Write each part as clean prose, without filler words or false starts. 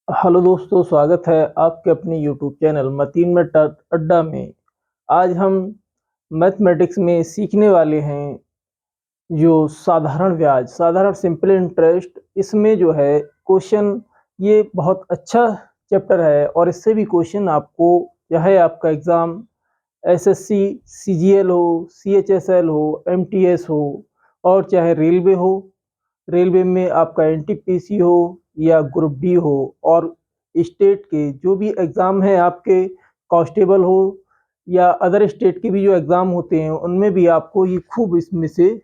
Hello दोस्तों, स्वागत है आपके अपने यूट्यूब चैनल मतीन मिनट अड्डा में। आज हम मैथमेटिक्स में सीखने वाले हैं जो साधारण ब्याज, साधारण सिंपल इंटरेस्ट। इसमें जो है क्वेश्चन, ये बहुत अच्छा चैप्टर है और इससे भी क्वेश्चन आपको, चाहे आपका एग्ज़ाम एसएससी सीजीएल हो, सीएचएसएल हो, एमटीएस हो और चाहे रेलवे हो, रेलवे में आपका एनटीपीसी हो या ग्रुप डी हो, और स्टेट के जो भी एग्ज़ाम है आपके, कांस्टेबल हो या अदर स्टेट के भी जो एग्ज़ाम होते हैं, उनमें भी आपको ये खूब इसमें से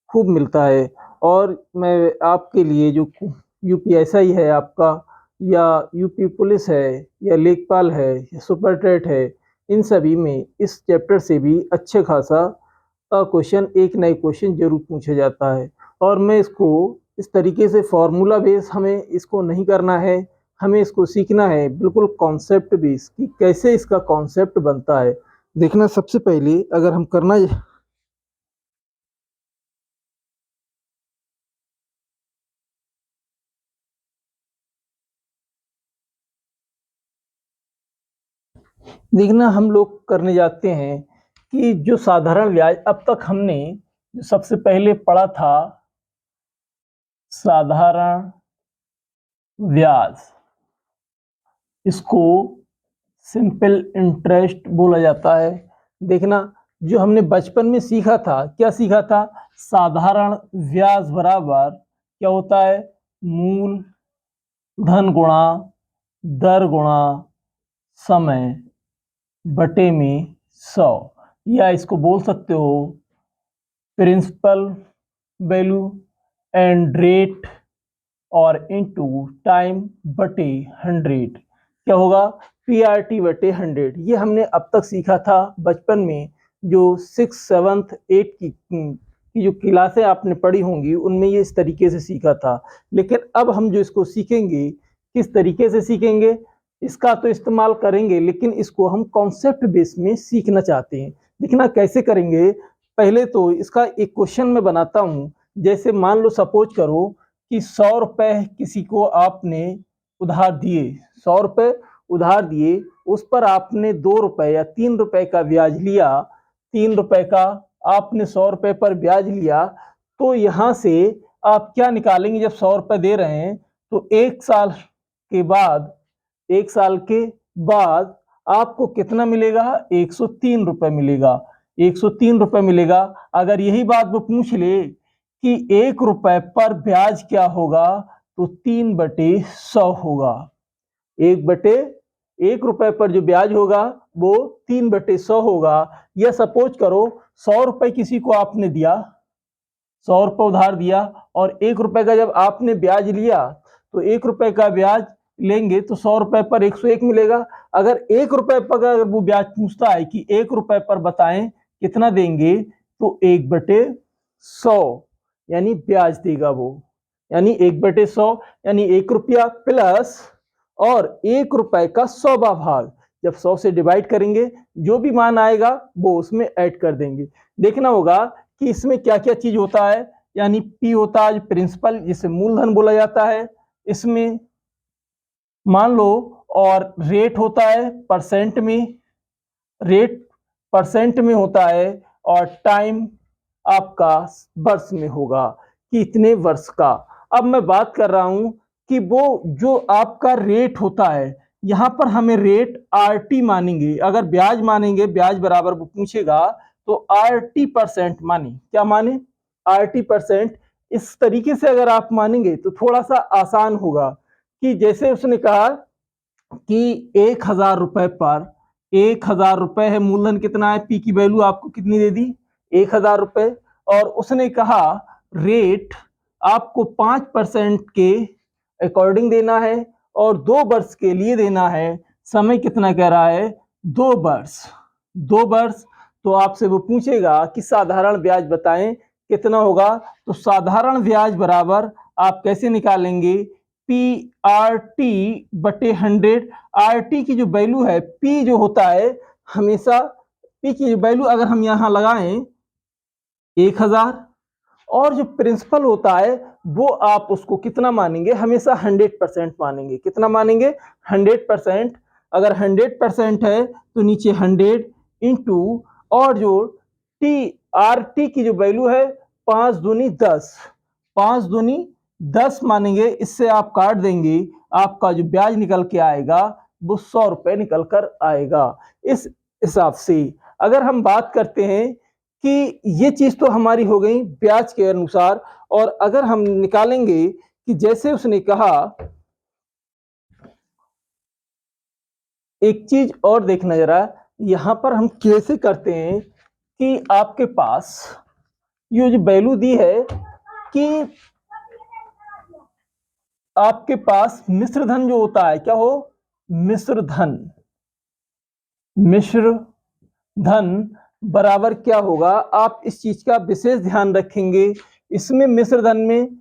खूब मिलता है। और मैं आपके लिए जो यूपीएसआई है आपका, या यूपी पुलिस है, या लेखपाल है, या सुपरटेट है, इन सभी में इस चैप्टर से भी अच्छे खासा क्वेश्चन, एक नए क्वेश्चन जरूर पूछा जाता है। और मैं इसको इस तरीके से फॉर्मूला बेस हमें इसको नहीं करना है, हमें इसको सीखना है बिल्कुल कॉन्सेप्ट बेस कि कैसे इसका कॉन्सेप्ट बनता है। देखना, सबसे पहले अगर हम करना, देखना हम लोग करने जाते हैं कि जो साधारण ब्याज अब तक हमने जो सबसे पहले पढ़ा था, साधारण ब्याज, इसको सिंपल इंटरेस्ट बोला जाता है। देखना, जो हमने बचपन में सीखा था, क्या सीखा था? साधारण ब्याज बराबर क्या होता है? मूल धन गुणा दर गुणा समय बटे में 100, या इसको बोल सकते हो प्रिंसिपल वैल्यू एंड रेट और इनटू टाइम बटे 100। क्या होगा? पीआरटी बटे 100। ये हमने अब तक सीखा था बचपन में, जो 6, 7, 8 की जो क्लासें आपने पढ़ी होंगी उनमें ये इस तरीके से सीखा था। लेकिन अब हम जो इसको सीखेंगे, किस तरीके से सीखेंगे, इसका तो इस्तेमाल करेंगे, लेकिन इसको हम कॉन्सेप्ट बेस में सीखना चाहते हैं। देखना कैसे करेंगे। पहले तो इसका एक क्वेश्चन मैं बनाता हूँ। जैसे मान लो, सपोज करो कि 100 रुपए किसी को आपने उधार दिए, 100 रुपए उधार दिए, उस पर आपने 2 रुपए या 3 रुपए का ब्याज लिया, 3 रुपए का आपने 100 रुपए पर ब्याज लिया। तो यहाँ से आप क्या निकालेंगे? जब 100 रुपए दे रहे हैं तो एक साल के बाद आपको कितना मिलेगा? 103 रुपए मिलेगा। 103 रुपए मिलेगा। अगर यही बात वो पूछ ले कि 1 रुपए पर ब्याज क्या होगा, तो 3/100 होगा। 1 रुपए पर जो ब्याज होगा वो 3/100 होगा। या सपोज करो 100 रुपए किसी को आपने दिया, 100 रुपए उधार दिया, और 1 रुपए का जब आपने ब्याज लिया, तो 1 रुपए का ब्याज लेंगे तो 100 रुपए पर 101 मिलेगा। अगर 1 रुपए पर अगर वो ब्याज पूछता है कि 1 रुपए पर बताएं कितना देंगे, तो 1/100 यानी ब्याज देगा वो, यानी 1/100 यानी 1 रुपया प्लस और 1 रुपए का 100वां भाग। जब 100 से डिवाइड करेंगे, जो भी मान आएगा वो उसमें ऐड कर देंगे। देखना होगा कि इसमें क्या क्या चीज होता है। यानी पी होता है प्रिंसिपल, जिसे मूलधन बोला जाता है, इसमें मान लो। और रेट होता है परसेंट में, रेट परसेंट में होता है। और टाइम आपका वर्ष में होगा कि इतने वर्ष का। अब मैं बात कर रहा हूं कि वो जो आपका रेट होता है, यहां पर हमें रेट आरटी मानेंगे। अगर ब्याज मानेंगे, ब्याज बराबर वो पूछेगा तो आरटी परसेंट माने। क्या माने? RT percent. इस तरीके से अगर आप मानेंगे तो थोड़ा सा आसान होगा। कि जैसे उसने कहा कि 1,000 रुपए पर, 1,000 रुपए है मूलधन, कितना है? पी की वैल्यू आपको कितनी दे दी? 1,000 रुपए। और उसने कहा रेट आपको 5% के अकॉर्डिंग देना है और 2 वर्ष के लिए देना है। समय कितना कह रहा है? 2 वर्ष। 2 वर्ष। तो आपसे वो पूछेगा कि साधारण ब्याज बताएं कितना होगा। तो साधारण ब्याज बराबर आप कैसे निकालेंगे? पी आर टी बटे 100। आर टी की जो वैल्यू है, पी जो होता है हमेशा, पी की वैल्यू अगर हम यहाँ लगाएं 1,000 और जो प्रिंसिपल होता है वो आप उसको कितना मानेंगे, हमेशा 100% मानेंगे। कितना मानेंगे, 100%। अगर 100% है तो नीचे 100 इंटू, और जो टी आर टी की जो वैल्यू है 5 दूनी 10, 5 दूनी 10 मानेंगे। इससे आप काट देंगे, आपका जो ब्याज निकल के आएगा वो 100 रुपए निकल कर आएगा। इस हिसाब से अगर हम बात करते हैं कि ये चीज तो हमारी हो गई ब्याज के अनुसार, और अगर हम निकालेंगे कि जैसे उसने कहा, एक चीज और देखना जरा, यहां पर हम कैसे करते हैं कि आपके पास ये जो वैल्यू दी है कि आपके पास मिश्र धन जो होता है, क्या हो, मिश्र धन, मिश्र धन बराबर क्या होगा, आप इस चीज का विशेष ध्यान रखेंगे। इसमें मिश्र धन में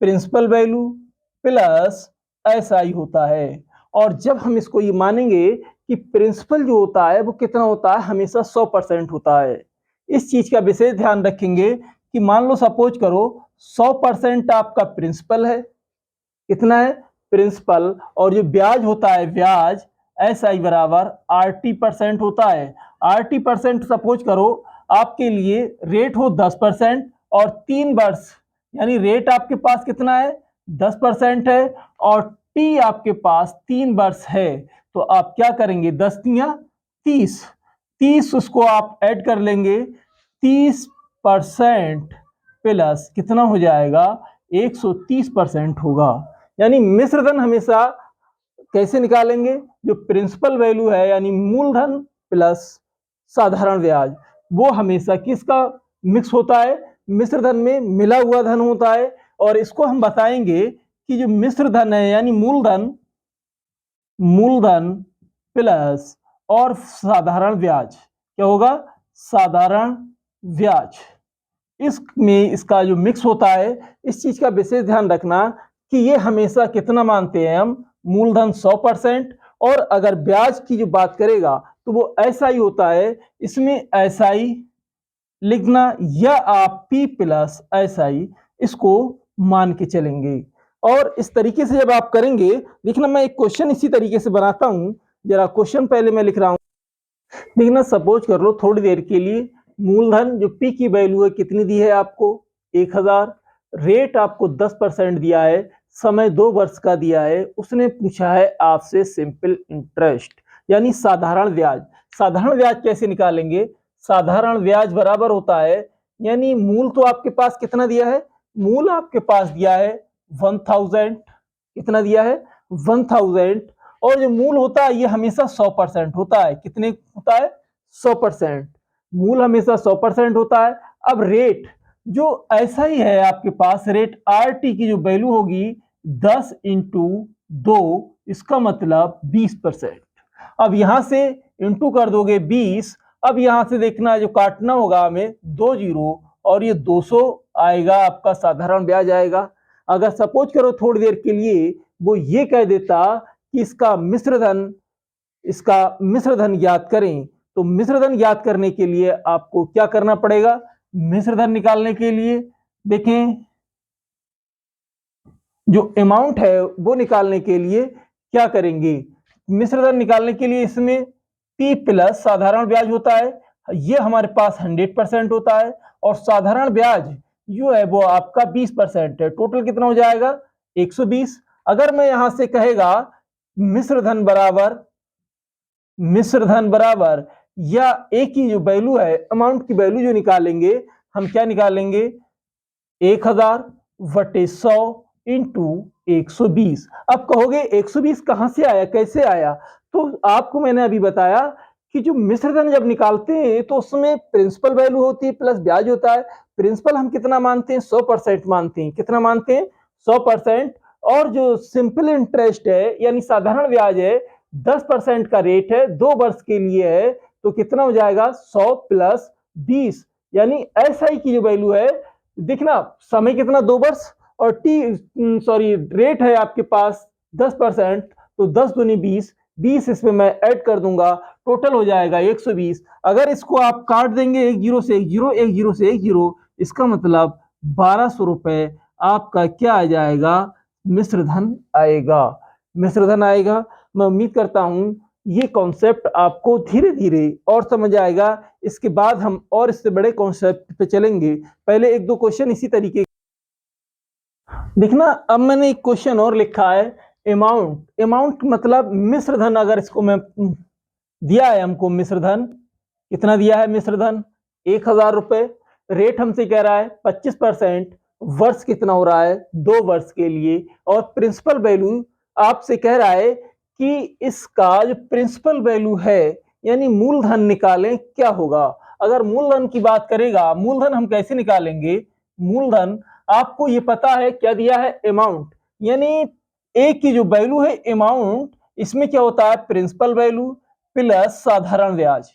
प्रिंसिपल वैल्यू प्लस एसआई होता है, और जब हम इसको ये मानेंगे कि प्रिंसिपल जो होता है वो कितना होता है, हमेशा 100% होता है। इस चीज का विशेष ध्यान रखेंगे कि मान लो सपोज करो 100% आपका प्रिंसिपल है, कितना है, प्रिंसिपल, और जो ब्याज होता है ब्याज एस आई बराबर RT% होता है। RT% सपोज करो आपके लिए रेट हो 10% और 3 वर्ष, यानी रेट आपके पास कितना है 10% है और टी आपके पास 3 वर्ष है, तो आप क्या करेंगे, 10 तियां 30, 30 उसको आप ऐड कर लेंगे, 30% प्लस कितना हो जाएगा, 130% होगा। यानी मिश्रधन हमेशा कैसे निकालेंगे, जो प्रिंसिपल वैल्यू है यानी मूलधन प्लस साधारण ब्याज, वो हमेशा किसका मिक्स होता है, मिश्रधन में मिला हुआ धन होता है। और इसको हम बताएंगे कि जो मिश्र धन है यानी मूलधन, मूलधन प्लस और साधारण ब्याज क्या होगा, साधारण ब्याज, इसमें इसका जो मिक्स होता है, इस चीज का विशेष ध्यान रखना कि ये हमेशा कितना मानते हैं हम, मूलधन 100%, और अगर ब्याज की जो बात करेगा तो वो ऐसा ही होता है, इसमें ऐसा ही लिखना, या आप P प्लस ऐसा ही इसको मान के चलेंगे। और इस तरीके से जब आप करेंगे, देखना मैं एक क्वेश्चन इसी तरीके से बनाता हूं, जरा क्वेश्चन पहले मैं लिख रहा हूं। देखना सपोज कर लो थोड़ी देर के लिए, मूलधन जो P की वैल्यू है कितनी दी है आपको, 1000, रेट आपको 10% दिया है, समय 2 वर्ष का दिया है, उसने पूछा है आपसे सिंपल इंटरेस्ट यानी साधारण ब्याज। साधारण ब्याज कैसे निकालेंगे, साधारण ब्याज बराबर होता है, यानी मूल तो आपके पास कितना दिया है, मूल आपके पास दिया है 1000, कितना दिया है 1000, और जो मूल होता है ये हमेशा 100% होता है, कितने होता है 100%, मूल हमेशा 100% होता है। अब रेट जो ऐसा ही है आपके पास, रेट RT की जो वैल्यू होगी 10 इंटू 2, इसका मतलब 20%। अब यहां से इंटू कर दोगे 20, अब यहां से देखना जो काटना होगा हमें 2 जीरो, और ये 200 आएगा, आपका साधारण ब्याज आएगा। अगर सपोज करो थोड़ी देर के लिए वो ये कह देता कि इसका मिश्रधन ज्ञात करें, तो मिश्रधन ज्ञात करने के लिए आपको क्या करना पड़ेगा, मिश्रधन निकालने के लिए देखें जो अमाउंट है वो निकालने के लिए क्या करेंगे, मिश्रधन निकालने के लिए इसमें P प्लस साधारण ब्याज होता है, ये हमारे पास 100% होता है, और साधारण ब्याज जो है वो आपका 20% है, टोटल कितना हो जाएगा 120। अगर मैं यहां से कहेगा मिश्रधन बराबर या एक ही जो वैल्यू है अमाउंट की वैल्यू जो निकालेंगे, हम क्या निकालेंगे 1000/100 इंटू 120। अब कहोगे 120 कहां से आया, कैसे आया, तो आपको मैंने अभी बताया कि जो मिश्रधन जब निकालते हैं तो उसमें प्रिंसिपल वैल्यू होती है प्लस ब्याज होता है। प्रिंसिपल हम कितना मानते हैं 100% मानते हैं, कितना मानते हैं 100%, और जो सिंपल इंटरेस्ट है यानी साधारण ब्याज है 10% का रेट है, 2 वर्ष के लिए है, तो कितना हो जाएगा 100 प्लस 20, यानी एसआई की जो वैल्यू है, देखना समय कितना 2 वर्ष, और रेट है आपके पास 10%, तो 10 दूनी 20, 20 इसमें मैं ऐड कर दूंगा, टोटल हो जाएगा 120। अगर इसको आप काट देंगे एक जीरो से एक जीरो, एक जीरो से एक जीरो, इसका मतलब 1200 रुपए आपका क्या आ जाएगा, मिश्र धन आएगा। मिश्र धन आएगा। मैं उम्मीद करता हूं ये कॉन्सेप्ट आपको धीरे धीरे और समझ आएगा। इसके बाद हम और इससे बड़े कॉन्सेप्ट पे चलेंगे। पहले एक दो क्वेश्चन इसी तरीके देखना। अब मैंने एक क्वेश्चन और लिखा है, अमाउंट। अमाउंट मतलब मिश्र धन। अगर इसको मैं दिया है हमको मिश्र धन, कितना दिया है मिश्र धन, 1000 रुपए। रेट हमसे कह रहा है 25%। वर्ष कितना हो रहा है, 2 वर्ष के लिए। और प्रिंसिपल वैल्यू आपसे कह रहा है कि इसका जो प्रिंसिपल वैल्यू है यानी मूलधन निकालें, क्या होगा। अगर मूलधन की बात करेगा, मूलधन हम कैसे निकालेंगे। मूलधन आपको ये पता है क्या दिया है, अमाउंट। यानी एक की जो वैल्यू है अमाउंट, इसमें क्या होता है, प्रिंसिपल वैल्यू प्लस साधारण ब्याज।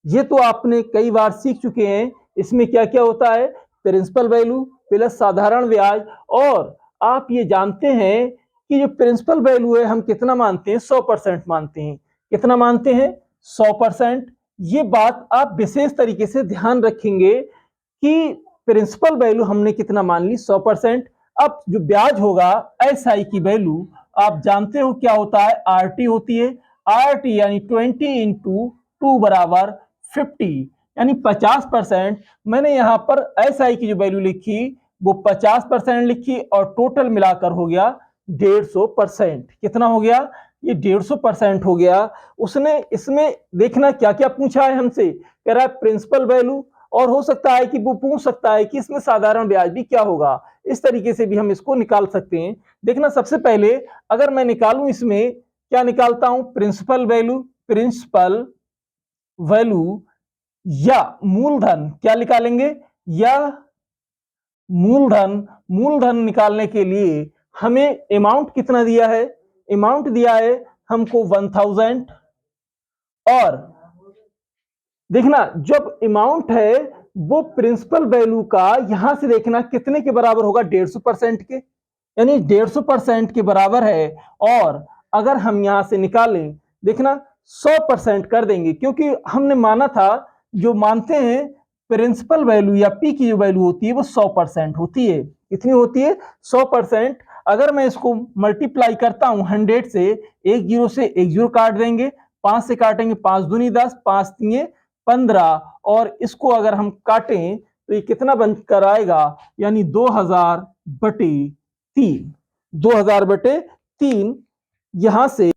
ये तो आपने कई बार सीख चुके हैं। इसमें क्या क्या होता है, प्रिंसिपल वैल्यू प्लस साधारण ब्याज। और आप ये जानते हैं कि जो प्रिंसिपल वैल्यू है हम कितना मानते हैं, 100% मानते हैं। कितना मानते हैं, 100%। ये बात आप विशेष तरीके से ध्यान रखेंगे कि प्रिंसिपल वैल्यू हमने कितना मान ली, 100%। अब जो ब्याज होगा, एसआई की वैल्यू आप जानते हो क्या होता है, आरटी होती है। आरटी यानी 20 इंटू 2 बराबर 50, यानी 50%। मैंने यहाँ पर एसआई की जो वैल्यू लिखी वो 50% लिखी और टोटल मिलाकर हो गया 150%। कितना हो गया, ये 150% हो गया। उसने इसमें देखना क्या क्या पूछा है हमसे, कह रहा है प्रिंसिपल वैल्यू, और हो सकता है कि वो पूछ सकता है कि इसमें साधारण ब्याज भी क्या होगा। इस तरीके से भी हम इसको निकाल सकते हैं। देखना, सबसे पहले अगर मैं निकालूं, इसमें क्या निकालता हूं, प्रिंसिपल वैल्यू। प्रिंसिपल वैल्यू या मूलधन क्या निकालेंगे, या मूलधन। मूलधन निकालने के लिए हमें अमाउंट कितना दिया है, अमाउंट दिया है हमको 1000। और देखना, जब अमाउंट है वो प्रिंसिपल वैल्यू का यहां से देखना कितने के बराबर होगा, 150% के, यानी 150% के बराबर है। और अगर हम यहां से निकालें, देखना 100% कर देंगे, क्योंकि हमने माना था, जो मानते हैं प्रिंसिपल वैल्यू या पी की जो वैल्यू होती है वो 100% होती है। कितनी होती है, 100%। अगर मैं इसको मल्टीप्लाई करता हूं 100 से, एक जीरो से एक जीरो काट देंगे, 5 से काटेंगे, 5 दूनी 10, 5 तीन 15। और इसको अगर हम काटें तो ये कितना बनकर आएगा, यानी 2000/3। 2000/3। यहां से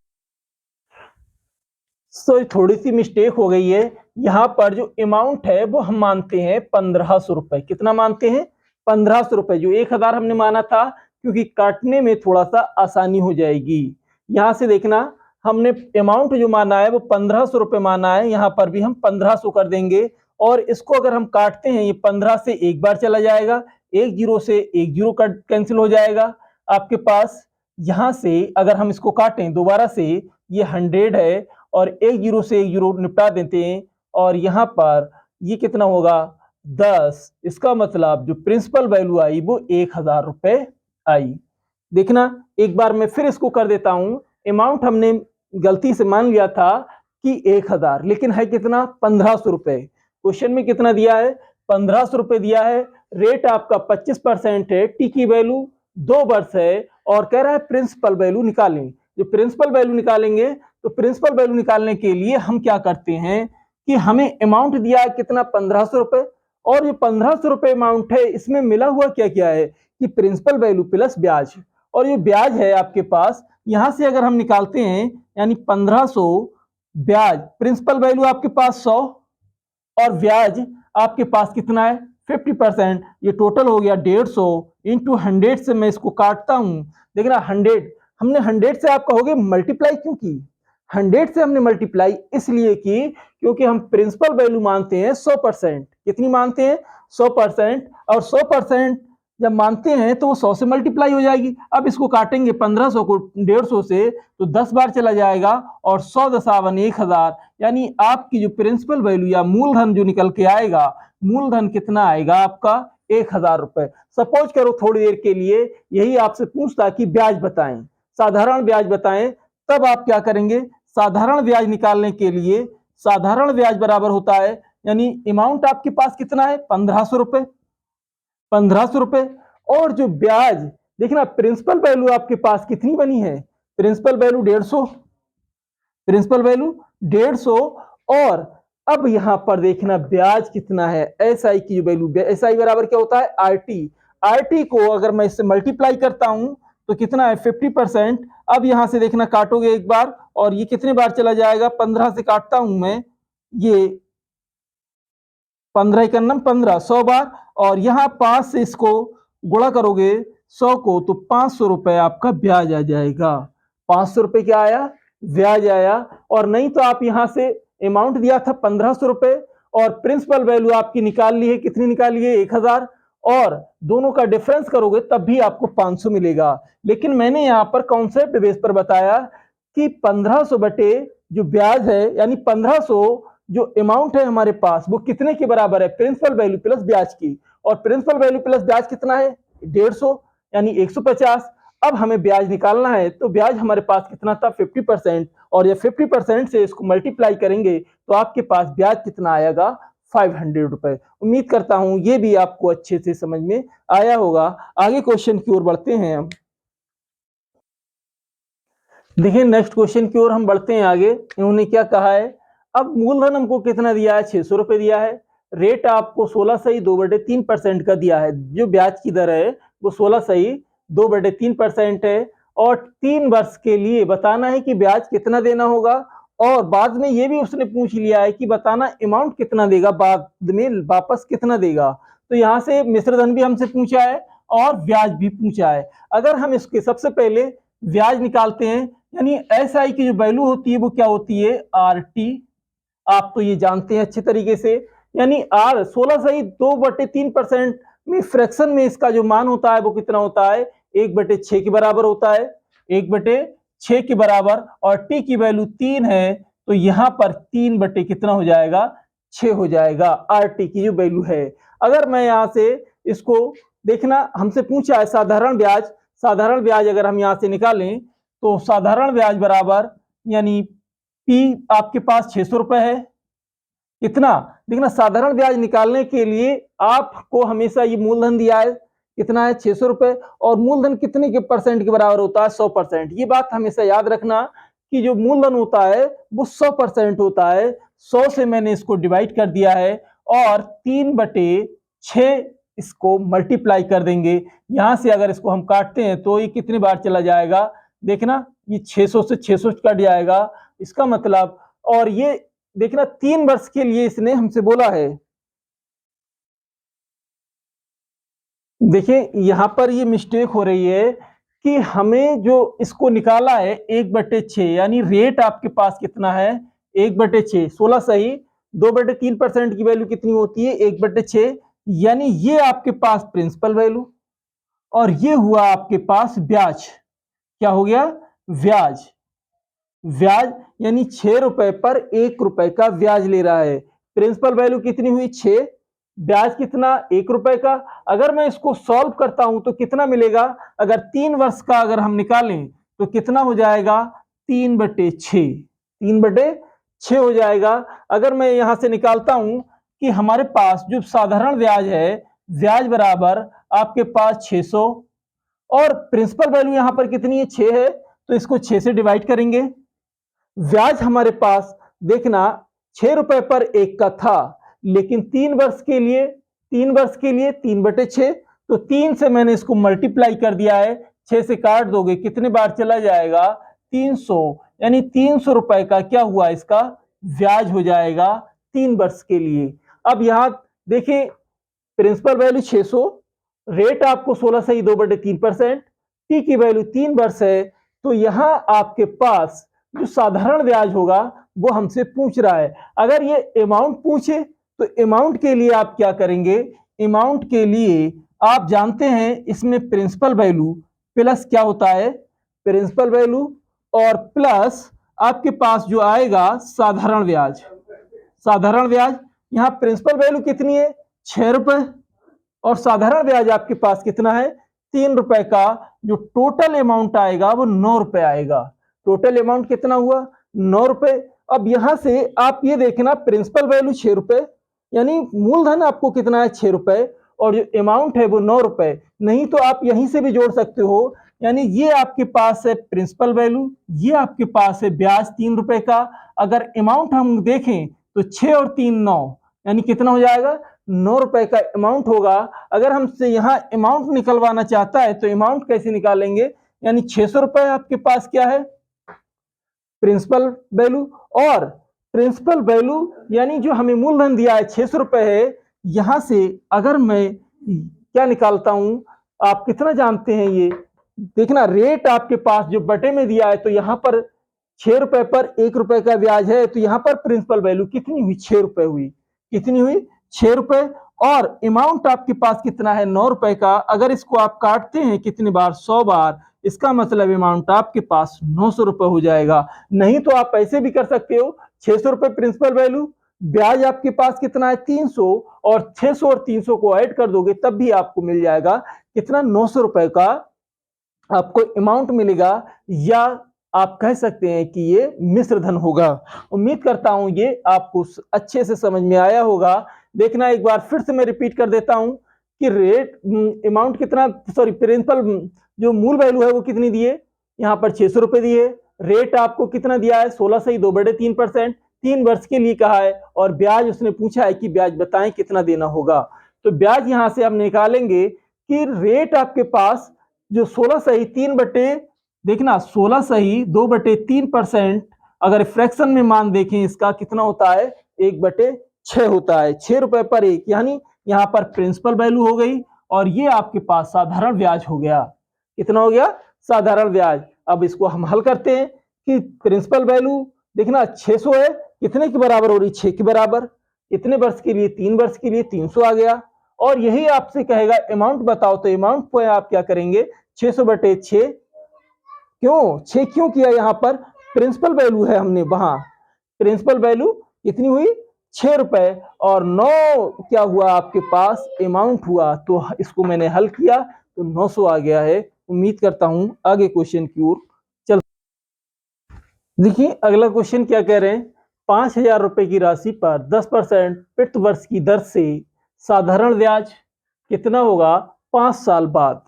थोड़ी सी मिस्टेक हो गई है। यहां पर जो अमाउंट है वो हम मानते हैं 1500 रुपए। कितना मानते हैं, 1500 रुपए। जो 1000 हमने माना था, क्योंकि काटने में थोड़ा सा आसानी हो जाएगी। यहां से देखना, हमने अमाउंट जो माना है वो 1500 रुपए माना है, यहां पर भी हम 1500 कर देंगे। और इसको अगर हम काटते हैं, ये 15 से एक बार चला जाएगा, एक जीरो से एक जीरो कट कैंसिल हो जाएगा आपके पास। यहां से अगर हम इसको काटें दोबारा से, ये 100 है और एक जीरो से एक जीरो निपटा देते हैं, और यहां पर ये कितना होगा, 10। इसका मतलब जो प्रिंसिपल वैल्यू आई वो 1000 रुपए आई। देखना, एक बार मैं फिर इसको कर देता हूं। अमाउंट हमने गलती से मान लिया था कि 1000, लेकिन है कितना, 1500 रुपए। क्वेश्चन में कितना दिया है, 1500 रुपए दिया है। रेट आपका 25% है। टी की वैल्यू 2 वर्ष है, और कह रहा है प्रिंसिपल वैल्यू निकालें। जो प्रिंसिपल वैल्यू निकालेंगे, तो प्रिंसिपल वैल्यू निकालने के लिए हम क्या करते हैं कि हमें अमाउंट दिया है कितना, 1500 रुपए। और जो 1500 रुपए अमाउंट है, इसमें मिला हुआ क्या क्या है कि प्रिंसिपल वैल्यू प्लस ब्याज। और ये ब्याज है आपके पास, यहां से अगर हम निकालते हैं, यानी 1500 ब्याज, प्रिंसिपल वैल्यू आपके पास 100 और ब्याज आपके पास कितना है, 50%। ये टोटल हो गया 150 इंटू 100 से मैं इसको काटता हूं। देखना, 100 हमने 100 से आप कहोगे मल्टीप्लाई क्यों की, 100 से हमने मल्टीप्लाई इसलिए की क्योंकि हम प्रिंसिपल वैल्यू मानते हैं 100%। कितनी मानते हैं, 100%। और 100% जब मानते हैं तो वो 100 से मल्टीप्लाई हो जाएगी। अब इसको काटेंगे 1500 को 150 से, तो 10 बार चला जाएगा, और 100 दशावन 1000, यानी आपकी जो प्रिंसिपल वैल्यू या मूलधन जो निकल के आएगा, मूलधन कितना आएगा आपका, 1000 रुपए। सपोज करो थोड़ी देर के लिए यही आपसे पूछता कि ब्याज बताएं, साधारण ब्याज बताएं, तब आप क्या करेंगे, साधारण ब्याज निकालने के लिए साधारण ब्याज बराबर होता है, यानी अमाउंट आपके पास कितना है, 1500 रुपए। 1500 रुपए। और जो ब्याज देखना, प्रिंसिपल वैल्यू आपके पास कितनी बनी है, प्रिंसिपल वैल्यू 150, प्रिंसिपल वैल्यू 150। और अब यहां पर देखना ब्याज कितना है, एसआई की वैल्यू, एसआई बराबर क्या होता है, आरटी। आरटी को अगर मैं इससे मल्टीप्लाई करता हूं तो कितना है, 50%। अब यहां से देखना काटोगे एक बार, और ये कितने बार चला जाएगा, 15 से काटता हूं मैं, ये 15 का नम 15, 100 बार। और यहां 5 से इसको गुणा करोगे 100 को, तो 500 रुपए आपका ब्याज आ जाएगा। 500 रुपए क्या आया, ब्याज आया। और नहीं तो आप यहां से अमाउंट दिया था 1500 रुपए, और प्रिंसिपल वैल्यू आपकी निकाल ली है, कितनी निकाली है, 1000, और दोनों का डिफरेंस करोगे तब भी आपको 500 मिलेगा। लेकिन मैंने यहां पर कॉन्सेप्ट बेस पर बताया कि 1500 बटे जो ब्याज है, यानी 1500 जो अमाउंट है हमारे पास, वो कितने के बराबर है, प्रिंसिपल वैल्यू प्लस ब्याज की। और प्रिंसिपल वैल्यू प्लस ब्याज कितना है, 150, यानी 150। अब हमें ब्याज निकालना है, तो ब्याज हमारे पास कितना था, 50%। और ये 50% से इसको मल्टीप्लाई करेंगे तो आपके पास ब्याज कितना आएगा, 500 रुपए। उम्मीद करता हूं ये भी आपको अच्छे से समझ में आया होगा। आगे क्वेश्चन की ओर बढ़ते हैं हम। देखिए नेक्स्ट क्वेश्चन की ओर हम बढ़ते हैं आगे। इन्होंने क्या कहा है, अब मूलधन हमको कितना दिया है, 600 रुपए दिया है। रेट आपको 16 2/3% का दिया है। जो ब्याज की दर है वो 16 2/3% है। और 3 वर्ष के लिए बताना है कि ब्याज कितना देना होगा। और बाद में ये भी उसने पूछ लिया है कि बताना अमाउंट कितना देगा, बाद में वापस कितना देगा। तो यहाँ से मिश्र धन भी हमसे पूछा है और ब्याज भी पूछा है। अगर हम इसके सबसे पहले ब्याज निकालते हैं, यानी एसआई की जो वैल्यू होती है वो क्या होती है, आरटी। आप तो ये जानते हैं अच्छे तरीके से। यानी आर 16 2/3% में फ्रैक्शन में इसका जो मान होता है वो कितना होता है, 1/6 के बराबर होता है, 1/6 के बराबर। और टी की वैल्यू 3 है, तो यहां पर 3 कितना हो जाएगा, 6 हो जाएगा, आर टी की जो वैल्यू है। अगर मैं यहां से इसको देखना, हमसे पूछा है साधारण ब्याज। साधारण ब्याज अगर हम यहां से निकालें तो साधारण ब्याज बराबर, यानी पी आपके पास 600 रुपए है। कितना, देखना साधारण ब्याज निकालने के लिए आपको हमेशा ये मूलधन दिया है, कितना है, 600 रुपए। और मूलधन कितने के परसेंट के बराबर होता है, 100%। ये बात हमेशा याद रखना कि जो मूलधन होता है वो 100% होता है। 100 से मैंने इसको डिवाइड कर दिया है, और 3/6 इसको मल्टीप्लाई कर देंगे। यहां से अगर इसको हम काटते हैं तो ये कितनी बार चला जाएगा, देखना ये 600 से 600 कट जाएगा, इसका मतलब। और ये देखना 3 वर्ष के लिए इसने हमसे बोला है। देखिए यहां पर ये मिस्टेक हो रही है कि हमें जो इसको निकाला है 1/6, यानी रेट आपके पास कितना है, 1/6। 16 सही, 2/3% की वैल्यू कितनी होती है, 1/6। यानी ये आपके पास प्रिंसिपल वैल्यू, और ये हुआ आपके पास ब्याज। क्या हो गया, ब्याज। ब्याज यानी 6 रुपए पर 1 रुपए का ब्याज ले रहा है। प्रिंसिपल वैल्यू कितनी हुई, 6, ब्याज कितना, 1 रुपए का। अगर मैं इसको सॉल्व करता हूं तो कितना मिलेगा, अगर 3 वर्ष का अगर हम निकालें तो कितना हो जाएगा, 3/6, 3/6 हो जाएगा। अगर मैं यहां से निकालता हूं कि हमारे पास जो साधारण ब्याज है, ब्याज बराबर आपके पास 600, और प्रिंसिपल वैल्यू यहां पर कितनी है, 6 है, तो इसको 6 से डिवाइड करेंगे। ब्याज हमारे पास देखना 6 रुपए पर 1 का था, लेकिन 3 वर्ष के लिए, 3/6, तो 3 से मैंने इसको मल्टीप्लाई कर दिया है। 6 से काट दोगे कितने बार चला जाएगा, 300। यानी 300 रुपए का क्या हुआ, इसका ब्याज हो जाएगा 3 वर्ष के लिए। अब यहां देखिए प्रिंसिपल वैल्यू 600, रेट आपको 16 2/3%, टी की वैल्यू 3 वर्ष है। तो यहां आपके पास जो साधारण ब्याज होगा वो हमसे पूछ रहा है। अगर ये अमाउंट पूछे तो अमाउंट के लिए आप क्या करेंगे, अमाउंट के लिए आप जानते हैं इसमें प्रिंसिपल वैल्यू प्लस क्या होता है, प्रिंसिपल वैल्यू, और प्लस आपके पास जो आएगा साधारण ब्याज। साधारण ब्याज यहां प्रिंसिपल वैल्यू कितनी है, 6 रुपए, और साधारण ब्याज आपके पास कितना है, 3 रुपए का। जो टोटल अमाउंट आएगा वो 9 रुपए आएगा। टोटल अमाउंट कितना हुआ, 9 रुपए। अब यहां से आप ये देखना प्रिंसिपल वैल्यू 6 रुपए, यानी मूलधन आपको कितना है, 6 रुपए, और जो अमाउंट है वो 9 रुपए। नहीं तो आप यहीं से भी जोड़ सकते हो, यानी ये आपके पास है प्रिंसिपल वैल्यू, ये आपके पास है ब्याज 3 रुपए का। अगर अमाउंट हम देखें तो 6 और 3 9, यानी कितना हो जाएगा 9 रुपए का अमाउंट होगा। अगर हमसे यहाँ अमाउंट निकलवाना चाहता है तो अमाउंट कैसे निकालेंगे, यानी 600 रुपए आपके पास क्या है प्रिंसिपल वैल्यू, और प्रिंसिपल वैल्यू यानी जो हमें मूलधन दिया है 600 रुपए है। यहां से अगर मैं क्या निकालता हूं, आप कितना जानते हैं ये देखना, रेट आपके पास जो बटे में दिया है तो यहां पर 6 रुपए पर 1 रुपए का ब्याज है, तो यहां पर प्रिंसिपल वैल्यू कितनी हुई 6 रुपए हुई, कितनी हुई 6 रुपए। और अमाउंट आपके पास कितना है 9 रुपए का। अगर इसको आप काटते हैं कितनी बार 100 बार, इसका मतलब अमाउंट आपके पास 900 रुपए हो जाएगा। नहीं तो आप ऐसे भी कर सकते हो 600 रुपए प्रिंसिपल वैल्यू, ब्याज आपके पास कितना है 300, और 600 और 300 को ऐड कर दोगे तब भी आपको मिल जाएगा कितना 900 रुपए का आपको अमाउंट मिलेगा, या आप कह सकते हैं कि ये मिश्र धन होगा। उम्मीद करता हूं ये आपको अच्छे से समझ में आया होगा। देखना एक बार फिर से मैं रिपीट कर देता हूं कि रेट अमाउंट कितना, सॉरी प्रिंसिपल जो मूल वैल्यू है वो कितनी दिए, यहाँ पर 600 रुपए दिए। रेट आपको कितना दिया है 16 सही 2/3%, 3 वर्ष के लिए कहा है, और ब्याज उसने पूछा है कि ब्याज बताएं कितना देना होगा। तो ब्याज यहां से हम निकालेंगे कि रेट आपके पास जो 16 सही 3 बटे, देखना 16 सही 2/3%, अगर फ्रैक्शन में मान देखें इसका कितना होता है 1/6 होता है, 6 रुपए पर 1, यानी यहाँ पर प्रिंसिपल वैल्यू हो गई, और ये आपके पास साधारण ब्याज हो गया। कितना हो गया साधारण ब्याज। अब इसको हम हल करते हैं कि प्रिंसिपल वैल्यू देखना 600 है, कितने के बराबर हो रही 6 के बराबर, इतने वर्ष के लिए 3 वर्ष के लिए 300 आ गया। और यही आपसे कहेगा अमाउंट बताओ, तो अमाउंट को आप क्या करेंगे 600/6, क्यों 6 क्यों किया, यहाँ पर प्रिंसिपल वैल्यू है, हमने वहां प्रिंसिपल वैल्यू कितनी हुई 6 रुपए, और 9 क्या हुआ आपके पास अमाउंट हुआ, तो इसको मैंने हल किया तो 900 आ गया है। उम्मीद करता हूं आगे क्वेश्चन की ओर चल। देखिए अगला क्वेश्चन क्या कह रहे हैं, 5,000 रुपए की राशि पर 10% प्रति वर्ष की दर से साधारण ब्याज कितना होगा 5 साल बाद।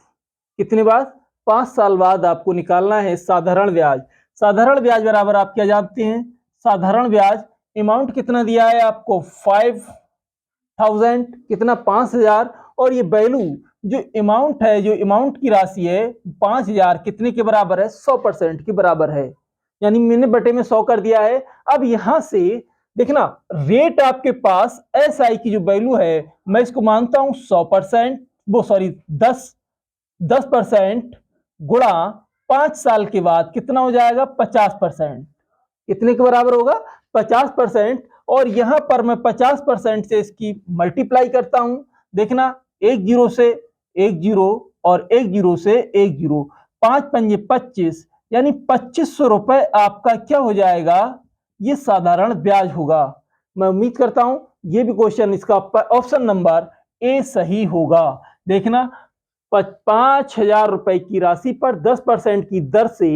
कितने बाद 5 साल बाद आपको निकालना है साधारण ब्याज। साधारण ब्याज बराबर आप क्या जानते हैं, साधारण ब्याज अमाउंट कितना दिया है आपको 5,000, कितना 5,000, और ये वैल्यू जो अमाउंट है, जो अमाउंट की राशि है 5,000 कितने के बराबर है 100% के बराबर है, यानी मैंने बटे में 100 कर दिया है। अब यहां से देखना रेट आपके पास SI की जो वैल्यू है मैं इसको मानता हूं 100%, वो सॉरी 10% गुणा 5 साल के बाद कितना हो जाएगा 50%, कितने के बराबर होगा 50%, और यहां पर मैं 50% से इसकी मल्टीप्लाई करता हूं। देखना 1 जीरो से 1 जीरो और 1 जीरो से 1 जीरो, 5 पंजे 25, यानी 2500 रुपए आपका क्या हो जाएगा, ये साधारण ब्याज होगा। मैं उम्मीद करता हूं ये भी क्वेश्चन इसका ऑप्शन नंबर ए सही होगा। देखना 5,000 रुपए की राशि पर 10% की दर से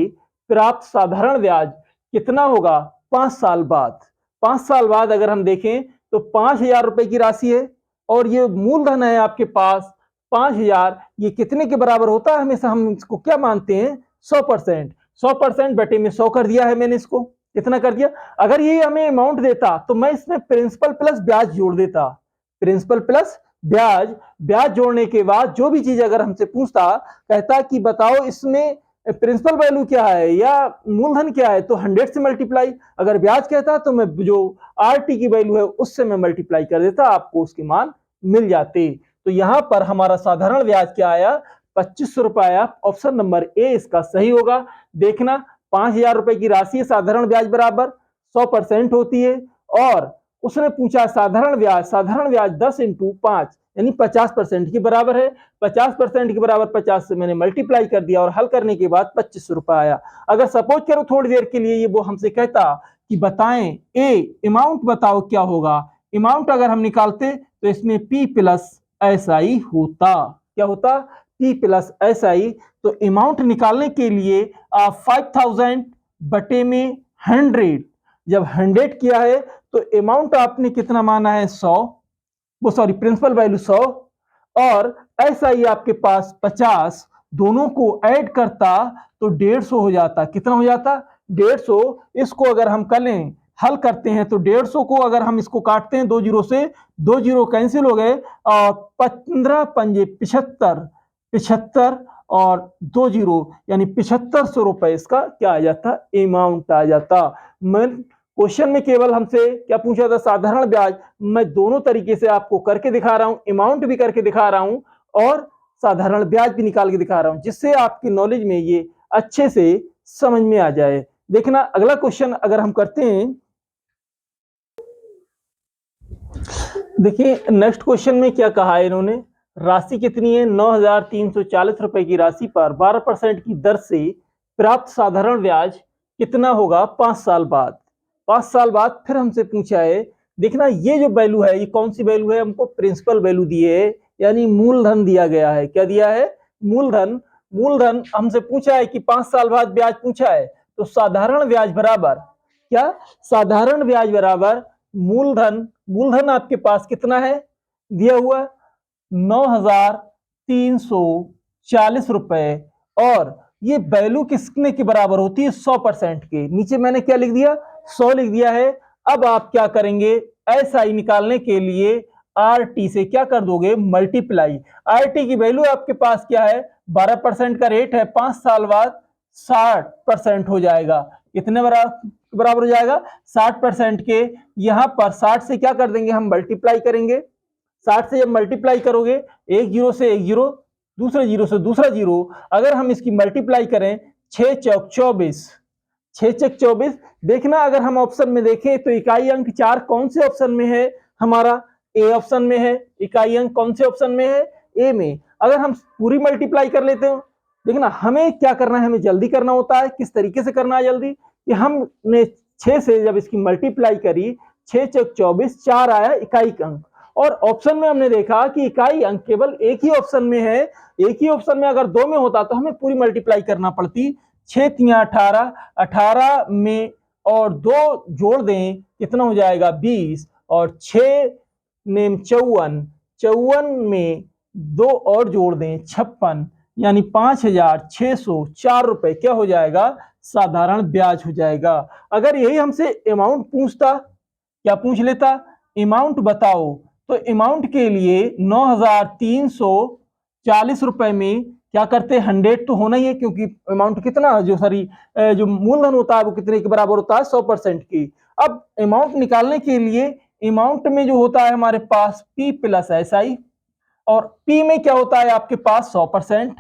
प्राप्त साधारण ब्याज कितना होगा 5 साल बाद। 5 साल बाद अगर हम देखें तो 5,000 रुपए की राशि है, और ये मूलधन है आपके पास 5,000, ये कितने के बराबर होता है, हमेशा हम इसको क्या मानते हैं 100%। 100% बटे में 100 कर दिया है मैंने, इसको कितना कर दिया। अगर ये हमें अमाउंट देता तो मैं इसमें प्रिंसिपल प्लस ब्याज जोड़ देता, प्रिंसिपल प्लस ब्याज, ब्याज जोड़ने के बाद जो भी चीज अगर हमसे पूछता, कहता कि बताओ इसमें प्रिंसिपल वैल्यू क्या है या मूलधन क्या है, तो 100 से मल्टीप्लाई, अगर ब्याज कहता तो मैं जो RT की वैल्यू है उससे मैं मल्टीप्लाई कर देता, आपको उसके मान मिल जाते। तो यहां पर हमारा साधारण ब्याज क्या आया 2500 रुपए आया। ऑप्शन नंबर ए इसका सही होगा। देखना 5,000 रुपए की राशि साधारण ब्याज बराबर 100% होती है, और उसने पूछा साधारण ब्याज 10 इंटू 5 यानी 50% के बराबर है। 50% के बराबर 50 से मैंने मल्टीप्लाई कर दिया, और हल करने के बाद 2500 रुपए आया। अगर सपोज करो थोड़ी देर के लिए ये वो हमसे कहता कि बताएं ए अमाउंट बताओ क्या होगा, अमाउंट अगर हम निकालते तो इसमें P प्लस SI होता, क्या होता P प्लस SI। तो अमाउंट निकालने के लिए आप 5,000 बटे में 100, जब 100 किया है तो अमाउंट आपने कितना माना है 100, वो सॉरी प्रिंसिपल वैल्यू 100, और ऐसा ही आपके पास 50 दोनों को ऐड करता तो 150 हो जाता। कितना हो जाता? 150। इसको अगर हम करें हल करते हैं तो 150 को अगर हम इसको काटते हैं 2 जीरो से, 2 जीरो कैंसिल हो गए और 15 पंजे 75, 75 और 2 जीरो यानी 7500 रुपए इसका क्या आ जाता? अमाउंट आ जाता। मैं क्वेश्चन में केवल हमसे क्या पूछा था? साधारण ब्याज। मैं दोनों तरीके से आपको करके दिखा रहा हूं, अमाउंट भी करके दिखा रहा हूं और साधारण ब्याज भी निकाल के दिखा रहा हूं, जिससे आपकी नॉलेज में ये अच्छे से समझ में आ जाए। देखना अगला क्वेश्चन अगर हम करते हैं, देखिए नेक्स्ट क्वेश्चन में क्या कहा है इन्होंने, राशि कितनी है? 9,340 रुपए की राशि पर 12% की दर से प्राप्त साधारण ब्याज कितना होगा 5 साल बाद? 5 साल बाद फिर हमसे पूछा है। देखना ये जो वैल्यू है, ये कौन सी वैल्यू है? हमको प्रिंसिपल वैल्यू दिए है, यानी मूलधन दिया गया है। क्या दिया है? मूलधन। मूलधन हमसे पूछा है कि 5 साल बाद ब्याज पूछा है, तो साधारण ब्याज बराबर क्या? साधारण ब्याज बराबर मूलधन। मूलधन आपके पास कितना है दिया हुआ? 9,340 रुपए। और ये वैल्यू किसने के बराबर होती है? 100% के। नीचे मैंने क्या लिख दिया? 100 लिख दिया है। अब आप क्या करेंगे? एसआई निकालने के लिए आरटी से क्या कर दोगे? मल्टीप्लाई। आरटी की वैल्यू आपके पास क्या है? 12% का रेट है, 5 साल बाद 60% हो जाएगा। कितने बराबर हो जाएगा? 60% के। यहां पर 60 से क्या कर देंगे? हम मल्टीप्लाई करेंगे। 60 से जब मल्टीप्लाई करोगे, एक जीरो से एक जीरो, दूसरे जीरो से दूसरा जीरो, अगर हम इसकी मल्टीप्लाई करें 6 चौक 24, 6 चौक 24। देखना अगर हम ऑप्शन में देखें तो इकाई अंक 4 कौन से ऑप्शन में है? हमारा ए ऑप्शन में है। इकाई अंक कौन से ऑप्शन में है? ए में। अगर हम पूरी मल्टीप्लाई कर लेते हो, देखना हमें क्या करना है, हमें जल्दी करना होता है। किस तरीके से करना है जल्दी? कि हमने 6 से जब इसकी मल्टीप्लाई करी, 6 चौक 24, 4 आया इकाई अंक। और ऑप्शन में हमने देखा कि इकाई अंक केवल एक ही ऑप्शन में है। एक ही ऑप्शन में अगर 2 में होता तो हमें पूरी मल्टीप्लाई करना पड़ती। 6 तिया 18, 18 में और 2 जोड़ दें, कितना हो जाएगा? 20। और 6 नेम 54, 54 में 2 और जोड़ दें 56, यानी 5,604 रुपए क्या हो जाएगा? साधारण ब्याज हो जाएगा। अगर यही हमसे अमाउंट पूछता, क्या पूछ लेता? अमाउंट बताओ, तो अमाउंट के लिए 9,340 रुपए में क्या करते? 100 तो होना ही है, क्योंकि अमाउंट कितना जो मूलधन होता है वो कितने के बराबर होता है? 100% की। अब अमाउंट निकालने के लिए अमाउंट में जो होता है हमारे पास P प्लस SI, और P में क्या होता है आपके पास? 100%।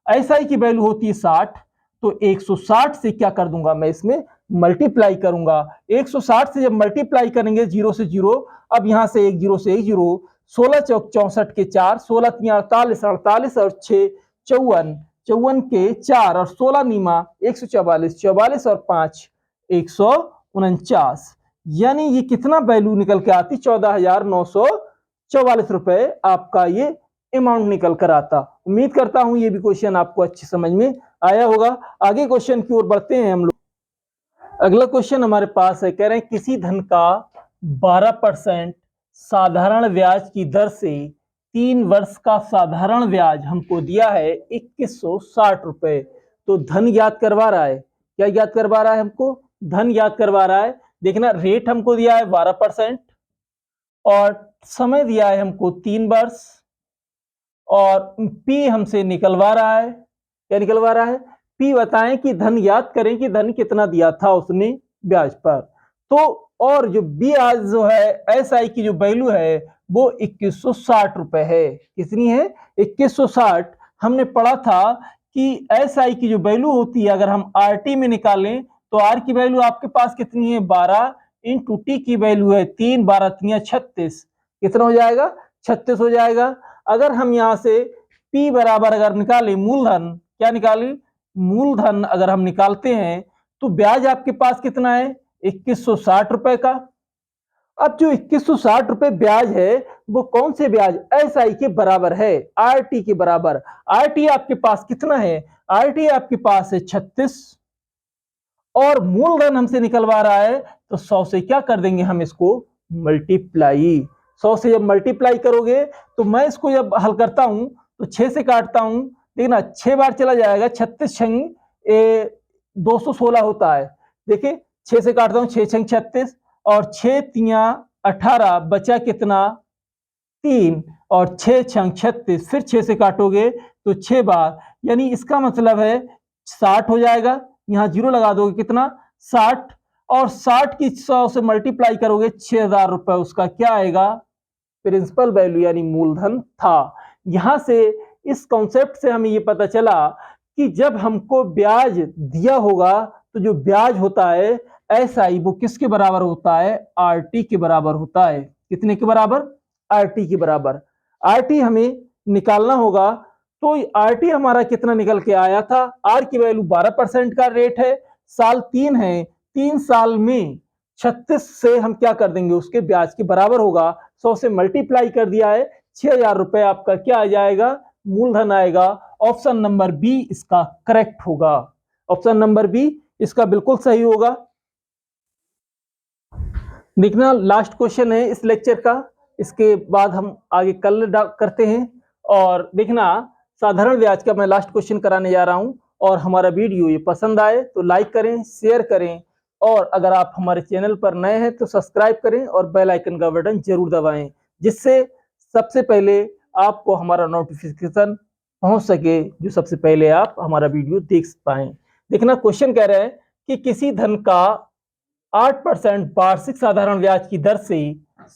SI की वैल्यू होती है 60, तो 160 से क्या कर दूंगा मैं? इसमें मल्टीप्लाई करूंगा। 160 से जब मल्टीप्लाई करेंगे जीरो से जीरो, अब यहां से एक जीरो से एक जीरो, 16 चौक 64 के 4, 16 तिया 48, 48 और 6 54, 54 के 4 और 16 नीमा 144, 44 और 5 149, यानी ये कितना वैल्यू निकल के आती? 14,944 रुपए आपका ये अमाउंट निकल कर आता। उम्मीद करता हूं ये भी क्वेश्चन आपको अच्छी समझ में आया होगा। आगे क्वेश्चन की ओर बढ़ते हैं हम लोग। अगला क्वेश्चन हमारे पास है, कह रहे हैं किसी धन का 12% साधारण ब्याज की दर से 3 वर्ष का साधारण ब्याज हमको दिया है 2160 रुपए। तो धन याद करवा रहा है। क्या याद करवा रहा है हमको? धन याद करवा रहा है। देखना रेट हमको दिया है 12% और समय दिया है हमको 3 वर्ष, और पी हमसे निकलवा रहा है। क्या निकलवा रहा है? पी बताएं कि धन याद करें कि धन कितना दिया था उसने ब्याज पर। तो और जो ब्याज जो है एसआई की जो वैल्यू है वो 2160 रुपए है। कितनी है? 2160। हमने पढ़ा था कि एसआई की जो वैल्यू होती है अगर हम आरटी में निकालें तो आर की वैल्यू आपके पास कितनी है? 12 इंटू टी की वैल्यू है 3, 12 तिया 36। कितना हो जाएगा? 36 हो जाएगा। अगर हम यहां से P बराबर अगर निकालें मूलधन, क्या निकालें? मूलधन अगर हम निकालते हैं तो ब्याज आपके पास कितना है? 2160 रुपए का। अब जो 2160 रुपए ब्याज है वो कौन से ब्याज? एसआई के बराबर है, आरटी के बराबर। आरटी आपके पास कितना है? आरटी आपके पास है 36, और मूलधन हमसे निकलवा रहा है तो 100 से क्या कर देंगे हम इसको? मल्टीप्लाई। 100 से जब मल्टीप्लाई करोगे तो मैं इसको जब हल करता हूं तो 6 से काटता हूं, देखना 6 बार चला जाएगा, 36 छंग 216 होता है। देखिए 6 से काटता हूं, 6 छंग 36 और 6 तियां 18, बचा कितना 3 और 6 छंग 36, फिर 6 से काटोगे तो 6 बार, यानी इसका मतलब है 60 हो जाएगा। यहाँ जीरो लगा दोगे कितना 60, और 60 की 100 से मल्टीप्लाई करोगे 6000 रुपए, उसका क्या आएगा प्रिंसिपल वैल्यू यानी मूलधन था। यहां से इस कॉन्सेप्ट से हमें ये पता चला कि जब हमको ब्याज दिया होगा तो जो ब्याज होता है एसआई वो किसके बराबर होता है, आरटी के बराबर होता है। कितने के बराबर, आरटी के बराबर। आरटी हमें निकालना होगा, तो आरटी हमारा कितना निकल के आया था, आर की वैल्यू 12% का रेट है, साल 3 है, 3 साल में 36 से हम क्या कर देंगे उसके ब्याज के बराबर होगा, 100 से मल्टीप्लाई कर दिया है, 6000 रुपए आपका क्या आ जाएगा, मूलधन आएगा। ऑप्शन नंबर बी इसका करेक्ट होगा, ऑप्शन नंबर बी इसका बिल्कुल सही होगा। देखना लास्ट क्वेश्चन है इस लेक्चर का, इसके बाद हम आगे कल करते हैं। और देखना साधारण ब्याज का मैं लास्ट क्वेश्चन कराने जा रहा हूं, और हमारा वीडियो ये पसंद आए तो लाइक करें, शेयर करें, और अगर आप हमारे चैनल पर नए हैं तो सब्सक्राइब करें और बेल आइकन का बटन जरूर दबाएं, जिससे सबसे पहले आपको हमारा नोटिफिकेशन पहुंच सके, जो सबसे पहले आप हमारा वीडियो देख पाएं। देखना क्वेश्चन कह रहे हैं कि किसी धन का 8% वार्षिक साधारण ब्याज की दर से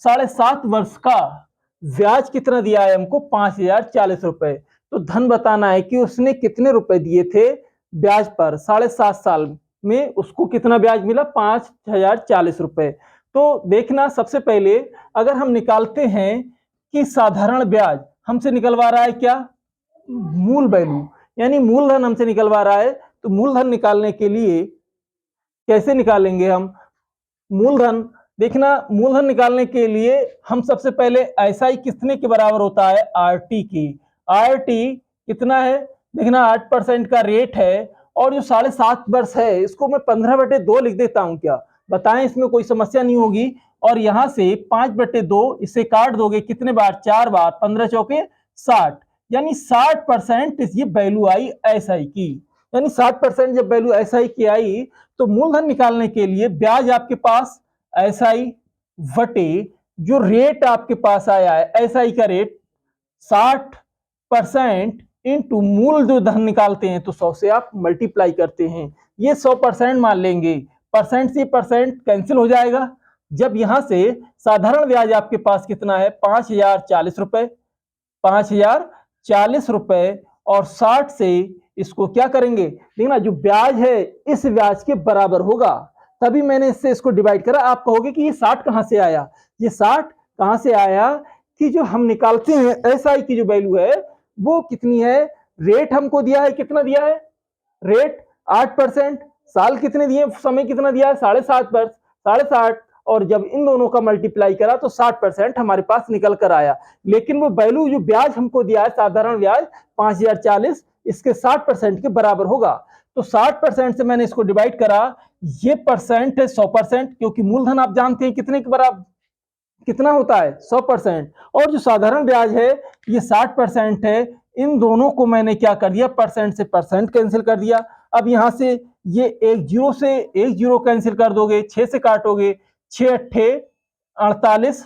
7.5 वर्ष का ब्याज कितना दिया है हमको, 5040 रुपए। तो धन बताना है कि उसने कितने रुपए दिए थे ब्याज पर, 7.5 साल में उसको कितना ब्याज मिला, 5040 रुपए। तो देखना सबसे पहले अगर हम निकालते हैं कि साधारण ब्याज हमसे निकलवा रहा है क्या, मूल वैल्यू यानी मूलधन हमसे निकलवा रहा है, तो मूलधन निकालने के लिए कैसे निकालेंगे हम मूलधन। देखना मूलधन निकालने के लिए हम सबसे पहले एसआई कितने के बराबर होता है, आरटी की। आरटी कितना है, देखना 8% का रेट है, और जो 7.5 वर्ष है इसको मैं 15/2 लिख देता हूं, क्या बताएं, इसमें कोई समस्या नहीं होगी। और यहां से 5/2 इसे काट दोगे कितने बार, 4 बार, 15 चौके 60, यानी 60% ये वैल्यू आई एसआई की। यानी 60% जब वैल्यू एसआई की आई तो मूलधन निकालने के लिए ब्याज आपके पास एसआई वटे जो रेट आपके पास आया है, एसआई का रेट 60% इंटू मूल जो धन निकालते हैं तो 100 से आप मल्टीप्लाई करते हैं, ये 100% मान लेंगे, परसेंट से परसेंट कैंसिल हो जाएगा। जब यहां से साधारण ब्याज आपके पास कितना है, 5040 रुपए, 5040 रुपए, और 60 से इसको क्या करेंगे, देखना जो ब्याज है इस ब्याज के बराबर होगा, तभी मैंने इससे इसको डिवाइड करा। आप कहोगे कि ये 60 कहां से आया, ये 60 कहां से आया कि जो हम निकालते हैं एसआई की जो वैल्यू है वो कितनी है, रेट हमको दिया है, कितना दिया है रेट 8%, साल कितने दिए, समय कितना दिया है 7.5 वर्ष, 7.5, और जब इन दोनों का मल्टीप्लाई करा तो 60% हमारे पास निकल कर आया। लेकिन वो वैल्यू जो ब्याज हमको दिया है साधारण ब्याज 5040, इसके 60% के बराबर होगा। तो 60% से मैंने इसको डिवाइड करा, ये परसेंट है 100%, क्योंकि मूलधन आप जानते हैं कितने के बराबर कितना होता है 100%, और जो साधारण ब्याज है ये 60% है। इन दोनों को मैंने क्या कर दिया, परसेंट से परसेंट कैंसिल कर दिया। अब यहां से ये एक जीरो से एक जीरो कैंसिल कर दोगे, 6 से काटोगे, 6 अट्ठे 48,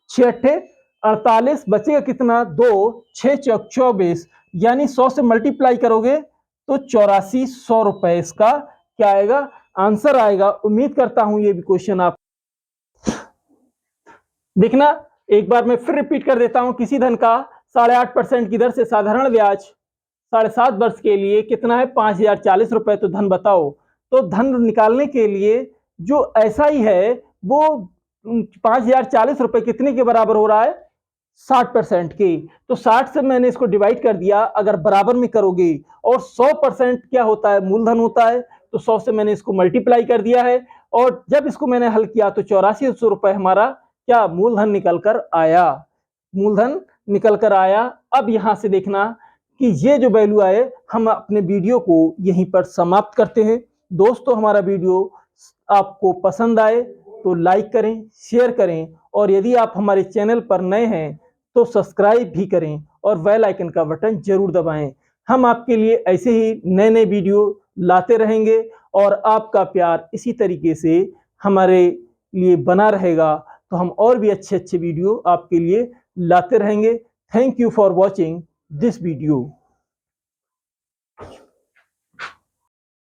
6 अट्ठे 48, बचेगा कितना 2, 6 चौक 24, यानी 100 से मल्टीप्लाई करोगे तो 8400 रुपए इसका क्या आएगा, आंसर आएगा। उम्मीद करता हूं ये भी क्वेश्चन आप देखना, एक बार मैं फिर रिपीट कर देता हूं, किसी धन का 8.5% की दर से साधारण ब्याज 7.5 वर्ष के लिए कितना है, 5040 रुपए। तो धन बताओ, तो धन निकालने के लिए जो एसआई है वो 5040 रुपए कितने के बराबर हो रहा है, 60% के। तो 60 से मैंने इसको डिवाइड कर दिया, अगर बराबर में करोगे, और 100% क्या होता है, मूलधन होता है, तो 100 से मैंने इसको मल्टीप्लाई कर दिया है, और जब इसको मैंने हल किया तो 8400 रुपए हमारा क्या मूलधन निकल कर आया, मूलधन निकल कर आया। अब यहां से देखना कि ये जो वैल्यू आए, हम अपने वीडियो को यहीं पर समाप्त करते हैं। दोस्तों हमारा वीडियो आपको पसंद आए तो लाइक करें, शेयर करें और यदि आप हमारे चैनल पर नए हैं तो सब्सक्राइब भी करें और बेल आइकन का बटन जरूर दबाएं। हम आपके लिए ऐसे ही नए नए वीडियो लाते रहेंगे और आपका प्यार इसी तरीके से हमारे लिए बना रहेगा तो हम और भी अच्छे अच्छे वीडियो आपके लिए लाते रहेंगे। Thank you for watching this video.